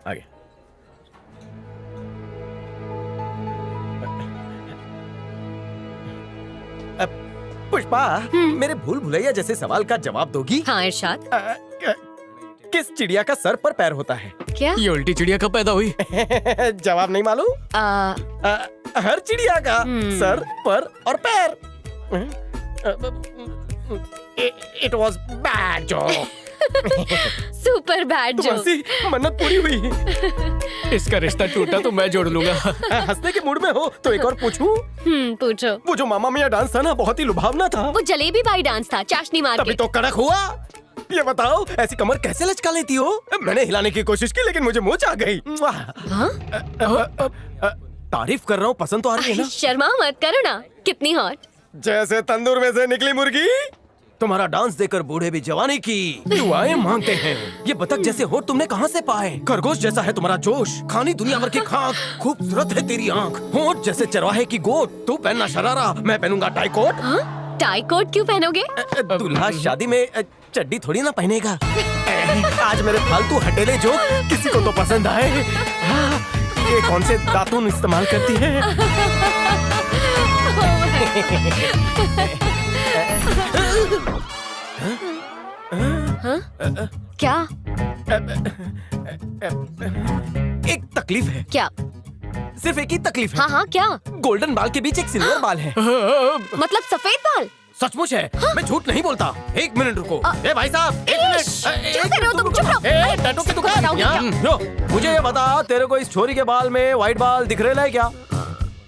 आगे। पुष्पा, मेरे भूल भुलैया जैसे सवाल का जवाब दोगी? हाँ इरशाद। किस चिड़िया का सर पर पैर होता है? क्या? ये उल्टी चिड़िया कब पैदा हुई? जवाब नहीं मालूम? हर चिड़िया का सर, पर और पैर। It was bad joke. Super bad joke. मन्नत पूरी हुई। इसका रिश्ता टूटा तो मैं जोड़ लूंगा। हंसने के मूड में हो तो एक और पूछूं? पूछो। वो जो मामा मियाँ डांस था ना, बहुत ही लुभावना था। वो जलेबी भाई डांस था, चाशनी मार तभी के। तो कड़क हुआ। ये बताओ, ऐसी कमर कैसे लचका लेती हो? मैंने हिलाने की कोशिश की लेकिन मुझे मोच आ गई। तारीफ कर रहा हूँ, पसंद तो आ रही है ना? शर्मा मत करो ना, कितनी हॉट। जैसे तंदूर में से निकली मुर्गी। तुम्हारा डांस देखकर बूढ़े भी जवानी की दुआएं मांगते हैं। ये बतख जैसे होठ तुमने कहाँ से पाए? खरगोश जैसा है तुम्हारा जोश, खानी दुनिया भर की खाक, खूबसूरत है तेरी आंख। होठ जैसे चरवाहे की गोट, तू पहनना शरारा, मैं पहनूंगा टाई कोट। टाई कोट क्यों पहनोगे? दूल्हा शादी में चड्डी थोड़ी ना पहनेगा। आज मेरे फालतू हटेले जोक किसी को तो पसंद आए। ये कौन से दातुन इस्तेमाल करती है? क्या? एक तकलीफ है। क्या? सिर्फ एक ही तकलीफ है। हाँ हाँ क्या? गोल्डन बाल के बीच एक सिल्वर बाल है। मतलब सफेद बाल? सचमुच है। मैं झूठ नहीं बोलता। एक मिनट रुको। ए भाई साहब, एक मिनट। क्या कर रहे हो तुम? चुप रहो। ए, टैटू की दुकान। बताओगे यहाँ, लो, मुझे ये बता, तेरे को इस छोरी के बाल में व्हाइट बाल दिख रहे हैं क्या?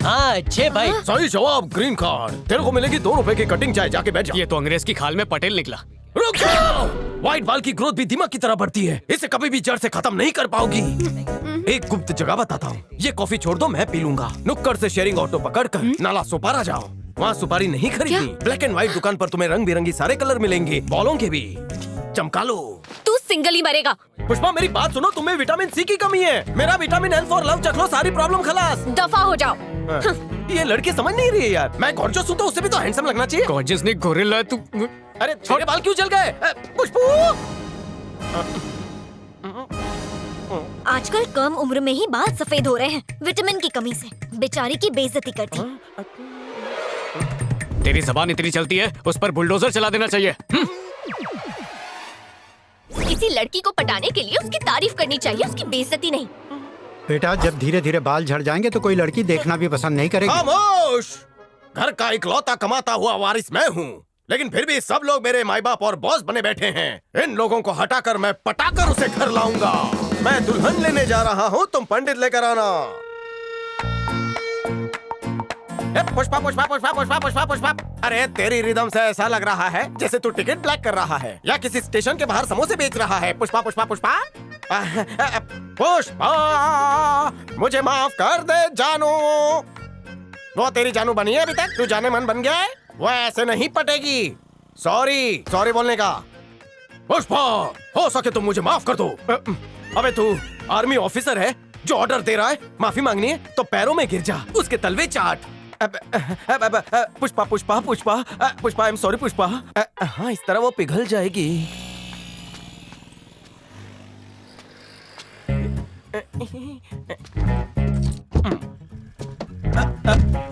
हाँ अच्छे भाई। सही जवाब, ग्रीन कार्ड। तेरे को मिलेगी 2 रुपए की कटिंग चाय, जाके बैठ जा। ये तो अंग्रेज की खाल में पटेल निकला। रुक जाओ। व्हाइट बाल की ग्रोथ भी दीमक की तरह बढ़ती है, इसे कभी भी जड़ से खत्म नहीं कर पाओगी। एक गुप्त जगह बताता हूँ, ये कॉफी छोड़ दो, मैं पी लूंगा। नुक्कड़ से शेयरिंग ऑटो पकड़कर नाला सुपारा जाओ, वहाँ सुपारी नहीं खरीदनी। ब्लैक एंड व्हाइट दुकान पर तुम्हें रंग बिरंगी सारे कलर मिलेंगे, बॉलों के भी। चमका लो। तू सिंगल ही मरेगा। पुष्पा मेरी बात सुनो, तुम्हें विटामिन सी की कमी है। मेरा विटामिन एल फॉर लव चख लो, सारी प्रॉब्लम खलास। दफा हो जाओ। ये लड़की समझ नहीं रही है यार। मैं गॉर्जियस हूँ तो उससे भी तो हैंडसम लगना चाहिए। गॉर्जियस नहीं, गोरिल्ला है तू। अरे छोटे बाल क्यों जल गए? पुष्पू, आजकल कम उम्र में ही बाल सफेद हो रहे हैं, विटामिन की कमी से। बेचारी की बेइज्जती करती। तेरी जबान इतनी चलती है, उस पर बुलडोजर चला देना चाहिए। किसी लड़की को पटाने के लिए उसकी तारीफ करनी चाहिए, उसकी बेइज्जती नहीं। बेटा, जब धीरे धीरे बाल झड़ जाएंगे तो कोई लड़की देखना भी पसंद नहीं करेगी। खामोश! घर का इकलौता कमाता हुआ वारिस मैं हूँ, लेकिन फिर भी सब लोग मेरे माई बाप और बॉस बने बैठे हैं। इन लोगों को हटाकर मैं पटाकर उसे घर लाऊंगा। मैं दुल्हन लेने जा रहा हूँ, तुम पंडित लेकर आना। पुष्पा पुष्पा पुष्पा पुष्पा पुष्पा पुष्पा। अरे तेरी रिदम से ऐसा लग रहा है जैसे तू टिकट ब्लैक कर रहा है या किसी स्टेशन के बाहर समोसे बेच रहा है। पुष्पा पुष्पा पुष्पा पुष्पा, मुझे माफ कर दे जानू। वो तेरी जानू बनी है अभी तक? तू जाने मन बन गया है? वो ऐसे नहीं पटेगी। सॉरी, सॉरी बोलने का। पुष्पा, हो सके तो मुझे माफ कर दो। अबे तू आर्मी ऑफिसर है जो ऑर्डर दे रहा है, माफी मांगनी है तो पैरों में गिर जा, उसके तलवे चाट। Pushpa Pushpa Pushpa Pushpa, I am sorry Pushpa. हाँ, इस तरह वो पिघल जाएगी।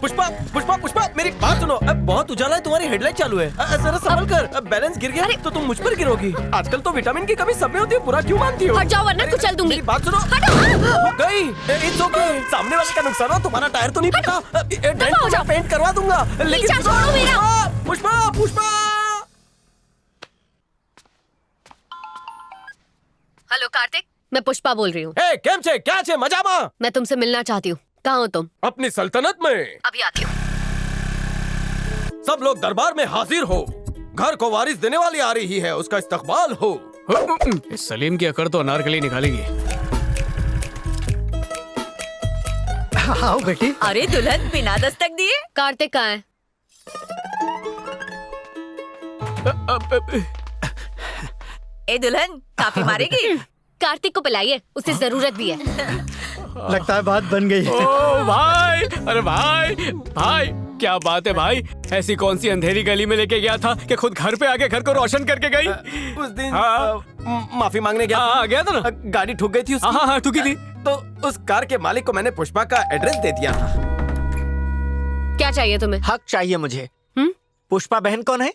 पुष्पा पुष्पा पुष्पा, मेरी बात सुनो। बहुत उजाला है, तुम्हारी हेडलाइट चालू है। जरा संभल कर, बैलेंस गिर गया तो तुम मुझ पर गिरोगी। आजकल तो विटामिन की कमी सब में होती है, पूरा क्यों मानती हो? हट जाओ वरना कुचल दूंगी। मेरी बात सुनो। हो गई, इट्स ओके। सामने वाले का नुकसान हो, तुम्हारा टायर तो नहीं फटा। डेंट हो जाओ। पेंट करवा दूंगा। लेकिन पीछा छोड़ो मेरा। पुष्पा पुष्पा। हेलो कार्तिक, मैं पुष्पा बोल रही हूँ। हे केम छे, क्या छे, मजामा? मैं तुमसे मिलना चाहती हूँ। कहाँ हो तुम? अपनी सल्तनत में। अभी आती हूँ। सब लोग दरबार में हाजिर हो। घर को वारिस देने वाली आ रही है, उसका इस्तकबाल हो। इस सलीम की अकड़ तो अनारकली निकालेगी। आओ बेटी। अरे दुल्हन बिना दस्तक दिए। कार्तिक कहाँ है? ए दुल्हन, काफी मारेगी? कार्तिक को पिलाइए, उसे जरूरत भी है। लगता है बात बन गई। ओ भाई, अरे भाई, भाई क्या बात है भाई, ऐसी कौन सी अंधेरी गली में लेके गया था कि खुद घर पे आके घर को रोशन करके गई। उस दिन हाँ। माफी मांगने गया हाँ गया था ना। गाड़ी ठुक गई थी उसकी। हाँ हाँ ठुकी थी। तो उस कार के मालिक को मैंने पुष्पा का एड्रेस दे दिया था। क्या चाहिए तुम्हें? हक चाहिए मुझे। पुष्पा बहन कौन है?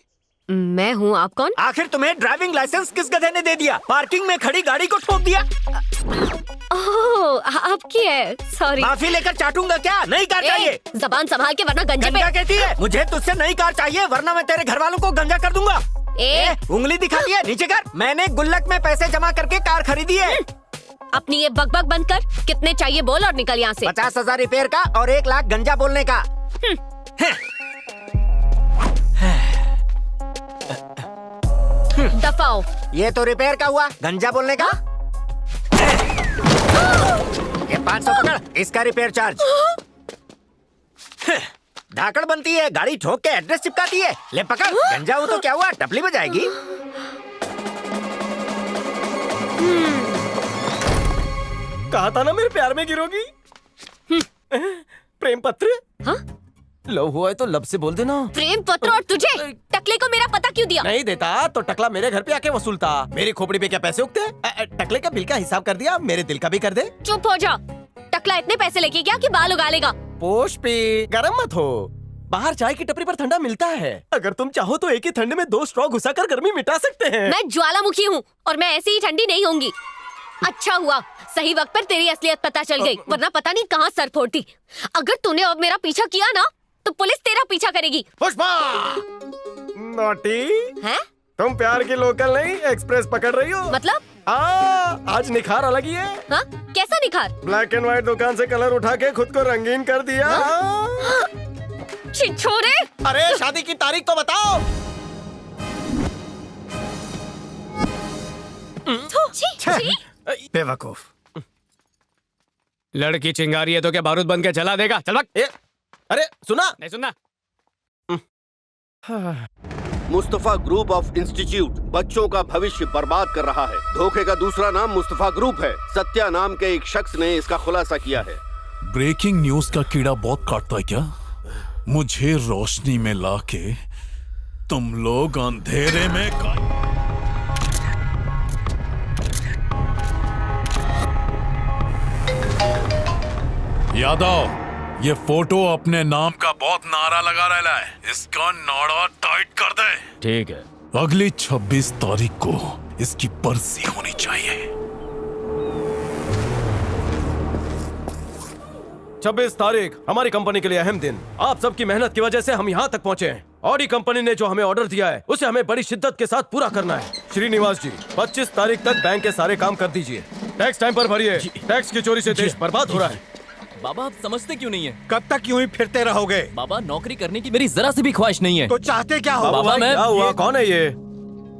मैं हूँ, आप कौन? आखिर तुम्हें ड्राइविंग लाइसेंस किस गधे ने दे दिया? पार्किंग में खड़ी गाड़ी को ठोक दिया। ओह, आपकी है, सॉरी। माफी लेकर चाटूंगा क्या? नई कार चाहिए। जबान संभाल के वरना गंजे पे। गंजा कहती है? मुझे तुझसे नई कार चाहिए वरना मैं तेरे घर वालों को गंजा कर दूंगा। उंगली दिखाती है, नीचे कर। मैंने गुल्लक में पैसे जमा करके कार खरीदी है। अपनी ये बकबक बंद कर। कितने चाहिए बोल और निकल यहाँ से। 50,000 रिपेयर का और 1 लाख गंजा बोलने का। दफाओ। ये तो रिपेयर का हुआ, गंजा बोलने का। ये 500 पकड़, इसका रिपेयर चार्ज। धाकड़ बनती है, गाड़ी ठोक के एड्रेस चिपकाती है। ले पकड़, गंजा हूँ तो क्या हुआ, टपली बजाएगी। कहा था ना मेरे प्यार में गिरोगी। प्रेम पत्र। हाँ? लव हुआ है तो लब से बोल देना। प्रेम पत्र और तुझे टकले को मेरा पता क्यों दिया? नहीं देता तो टकला मेरे घर पे आके वसूलता। मेरी खोपड़ी पे क्या पैसे उगते? टकले का बिल का हिसाब कर दिया, मेरे दिल का भी कर दे। चुप हो जा। टकला इतने पैसे लेके गया कि बाल उगा लेगा। पुष्पी गरम मत हो, बाहर चाय की टपरी पर ठंडा मिलता है। अगर तुम चाहो तो एक ही ठंडे में 2 स्ट्रॉ घुसाकर गर्मी मिटा सकते हैं। मैं ज्वालामुखी हूँ और मैं ऐसी ही ठंडी नहीं होंगी। अच्छा हुआ सही वक्त पर तेरी असलियत पता चल गई, वरना पता नहीं कहाँ सर फोड़ती। अगर तूने अब मेरा पीछा किया ना तो पुलिस तेरा पीछा करेगी। पुष्पा नॉटी हैं? तुम प्यार की लोकल नहीं एक्सप्रेस पकड़ रही हो। मतलब? आज निखार अलग ही है। हाँ? कैसा निखार? ब्लैक एंड व्हाइट दुकान से कलर उठा के खुद को रंगीन कर दिया। छिछोरे! अरे शादी की तारीख तो बताओ। बेवकूफ। लड़की चिंगारी है तो क्या बारूद बन के जला देगा? चल भाग। अरे सुना नहीं सुनना। मुस्तफा ग्रुप ऑफ इंस्टीट्यूट बच्चों का भविष्य बर्बाद कर रहा है। धोखे का दूसरा नाम मुस्तफा ग्रुप है। सत्या नाम के एक शख्स ने इसका खुलासा किया है। ब्रेकिंग न्यूज का कीड़ा बहुत काटता है क्या? मुझे रोशनी में लाके तुम लोग अंधेरे में यादव, ये फोटो अपने नाम का बहुत नारा लगा रहा है, इसका नारा टाइट कर दे। ठीक है। अगली 26 तारीख को इसकी बरसी होनी चाहिए। 26 तारीख हमारी कंपनी के लिए अहम दिन। आप सबकी मेहनत की वजह से हम यहाँ तक पहुँचे हैं। ऑडी कंपनी ने जो हमें ऑर्डर दिया है उसे हमें बड़ी शिद्दत के साथ पूरा करना है। श्रीनिवास जी 25 तारीख तक बैंक के सारे काम कर दीजिए। टैक्स टाइम पर भरिए। टैक्स की चोरी से देश बर्बाद हो रहा है। बाबा आप समझते क्यों नहीं है? कब तक यूं ही फिरते रहोगे? बाबा नौकरी करने की मेरी जरा सी भी ख्वाहिश नहीं है। तो चाहते क्या हो? बाबा मैं क्या हुआ? कौन है ये?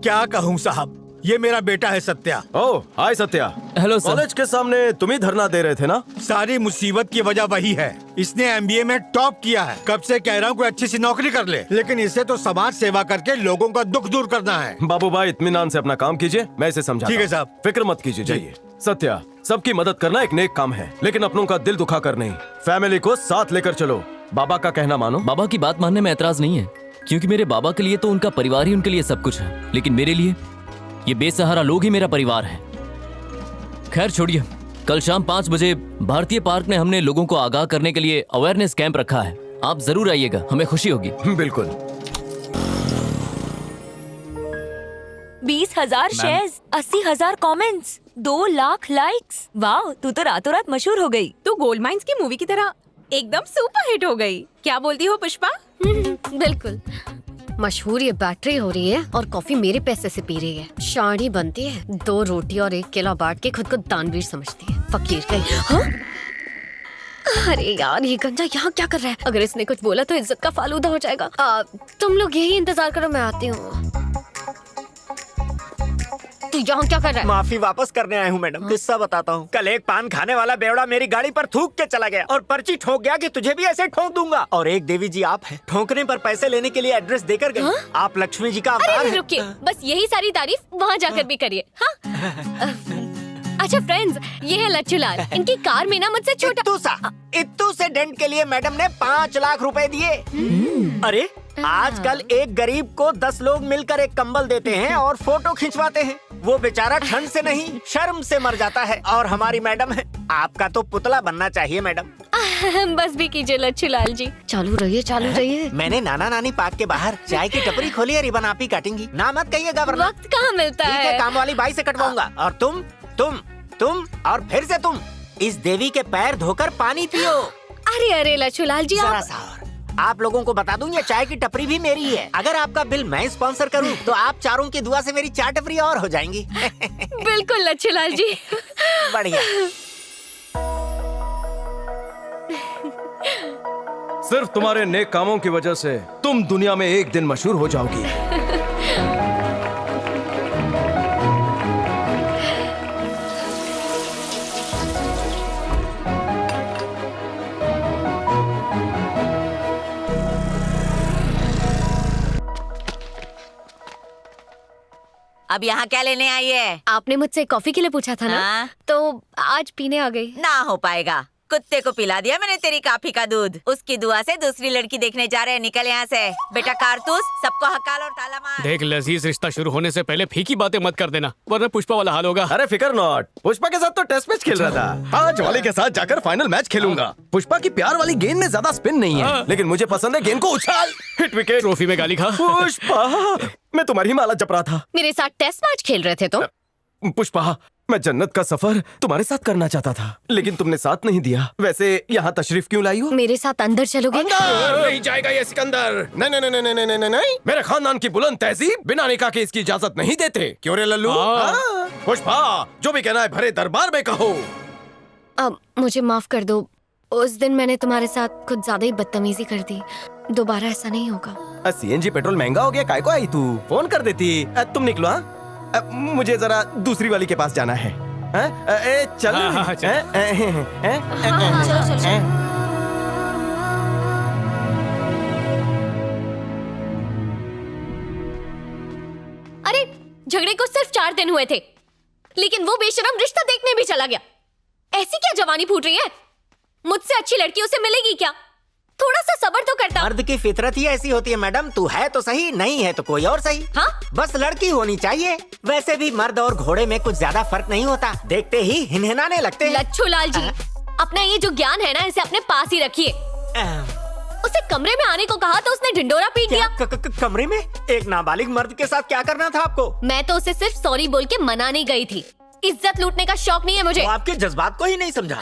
क्या कहूँ साहब, ये मेरा बेटा है Satya. Oh hi Satya. Hello sir. College के सामने तुम ही धरना दे रहे थे ना? सारी मुसीबत की वजह वही है। इसने MBA में टॉप किया है। कब से कह रहा हूँ कोई अच्छी सी नौकरी कर ले, लेकिन इसे तो समाज सेवा करके लोगों का दुख दूर करना है। बाबू भाई इत्मीनान से अपना काम कीजिए, मैं इसे समझाता ठीक है हूं। साहब। फिक्र मत कीजिए, जाइए। सत्या, सबकी मदद करना एक नेक काम है, लेकिन अपनों का दिल दुखा कर नहीं। फैमिली को साथ लेकर चलो। बाबा का कहना मानो। बाबा की बात मानने में ऐतराज नहीं है, क्योंकि मेरे बाबा के लिए तो उनका परिवार ही उनके लिए सब कुछ है, लेकिन मेरे लिए ये बेसहारा लोग ही मेरा परिवार है। खैर छोड़िए, कल शाम 5 बजे भारतीय पार्क में हमने लोगों को आगाह करने के लिए अवेयरनेस कैंप रखा है। आप जरूर आइएगा, हमें खुशी होगी। बिल्कुल। 20,000 शेयर्स, 80,000 कमेंट्स, 2 लाख लाइक्स। वाह, तू तो रातों रात मशहूर हो गई। तू गोल्ड माइंस की मूवी की तरह एकदम सुपर हिट हो गई। क्या बोलती हो पुष्पा? बिल्कुल। मशहूर ये बैटरी हो रही है और कॉफी मेरे पैसे से पी रही है। शाड़ी बनती है, 2 रोटी और 1 केला बांट के खुद को दानवीर समझती है। फकीर कहीं। हाँ? अरे यार ये गंजा यहाँ क्या कर रहा है? अगर इसने कुछ बोला तो इज्जत का फालूदा हो जाएगा। तुम लोग यही इंतजार करो, मैं आती हूँ। तू यहाँ क्या कर रहा है? माफी वापस करने आया हूँ मैडम। किस्सा बताता हूँ। कल एक पान खाने वाला बेवड़ा मेरी गाड़ी पर थूक के चला गया और पर्ची ठोक गया कि तुझे भी ऐसे ठोक दूंगा। और एक देवी जी आप हैं, ठोकने पर पैसे लेने के लिए एड्रेस देकर गए। आप लक्ष्मी जी का अवतार अरे हैं। रुकिए, बस यही सारी तारीफ वहाँ जाकर भी करिए। हाँ? अच्छा फ्रेंड्स, ये है लच्छू लाल। इनकी कार में ना मुझसे छोटा इत्तू से डेंट के लिए मैडम ने 5 लाख रुपए दिए। अरे आजकल एक गरीब को 10 लोग मिलकर एक कंबल देते हैं और फोटो खिंचवाते हैं। वो बेचारा ठंड से नहीं शर्म से मर जाता है और हमारी मैडम है। आपका तो पुतला बनना चाहिए मैडम। बस भी कीजिए लच्छू लाल जी। चालू रहिए। मैंने नाना नानी पार्क के बाहर चाय की टपरी खोली है, रिबन आप ही काटेंगी। ना मत कहिएगा वरना वक्त कहाँ मिलता ठीक है, काम वाली बाई से कटवाऊंगा। और तुम और फिर से तुम इस देवी के पैर धोकर पानी पियो। अरे लच्छू लाल जी, जरा सा और। आप लोगों को बता दूं ये चाय की टपरी भी मेरी है। अगर आपका बिल मैं स्पॉन्सर करूं तो आप चारों की दुआ से मेरी 4 टपरी और हो जाएंगी। बिल्कुल लच्छू लाल जी। बढ़िया। सिर्फ तुम्हारे नेक कामों की वजह से तुम दुनिया में एक दिन मशहूर हो जाओगी। अब यहाँ क्या लेने आई है? आपने मुझसे कॉफी के लिए पूछा था ना, हाँ? तो आज पीने आ गई। ना हो पाएगा, कुत्ते को पिला दिया मैंने तेरी कॉफी का दूध। उसकी दुआ से दूसरी लड़की देखने जा रहे हैं। निकल यहाँ से बेटा कारतूस, सबको हकाल और ताला मार। देख लजीज, रिश्ता शुरू होने से पहले फीकी बातें मत कर देना, वरना पुष्पा वाला हाल होगा। अरे फिकर नॉट, पुष्पा के साथ तो टेस्ट मैच खेल रहा था। आज वाले के साथ जाकर फाइनल मैच खेलूंगा। पुष्पा की प्यार वाली गेंद में ज्यादा स्पिन नहीं है, लेकिन मुझे पसंद है गेंद को उछाल, हिट विकेट। ट्रॉफी में गाली खा। पुष्पा, मैं तुम्हारी माला जप रहा था। मेरे साथ टेस्ट मैच खेल रहे थे तुम? पुष्पा, मैं जन्नत का सफर तुम्हारे साथ करना चाहता था, लेकिन तुमने साथ नहीं दिया। वैसे यहाँ तशरीफ क्यों लाई हो? मेरे साथ अंदर चलोगे? अंदर नहीं जाएगा ये सिकंदर। नहीं, मेरे खानदान की बुलंद तहजीब बिना निकाह के इसकी इजाजत नहीं देते। क्यों रे लल्लू? हाँ। पुष्पा, जो भी कहना है भरे दरबार में कहो। अब मुझे माफ कर दो, उस दिन मैंने तुम्हारे साथ कुछ ज्यादा ही बदतमीजी कर दी। दोबारा ऐसा नहीं होगा। सीएनजी पेट्रोल महंगा हो गया, काय को आई तू? फोन कर देती। तुम निकलो। हाँ, मुझे जरा दूसरी वाली के पास जाना है। चल। चलो। अरे झगड़े को सिर्फ 4 दिन हुए थे, लेकिन वो बेशरम रिश्ता देखने भी चला गया। ऐसी क्या जवानी फूट रही है? मुझसे अच्छी लड़की उसे मिलेगी क्या? थोड़ा सा सब्र तो करता। मर्द की फितरत ही ऐसी होती है मैडम। तू है तो सही, नहीं है तो कोई और सही। हाँ? बस लड़की होनी चाहिए। वैसे भी मर्द और घोड़े में कुछ ज्यादा फर्क नहीं होता, देखते ही हिनहिनाने लगते हैं। लच्छू लाल जी, अपना ये जो ज्ञान है ना, इसे अपने पास ही रखिए। उसे कमरे में आने को कहा तो उसने ढिंडोरा पीट दिया। कमरे में एक नाबालिग मर्द के साथ क्या करना था आपको? मैं तो उसे सिर्फ सॉरी बोल के मनाने गई थी। इज्जत लूटने का शौक नहीं है मुझे। वो आपके जज्बात को ही नहीं समझा।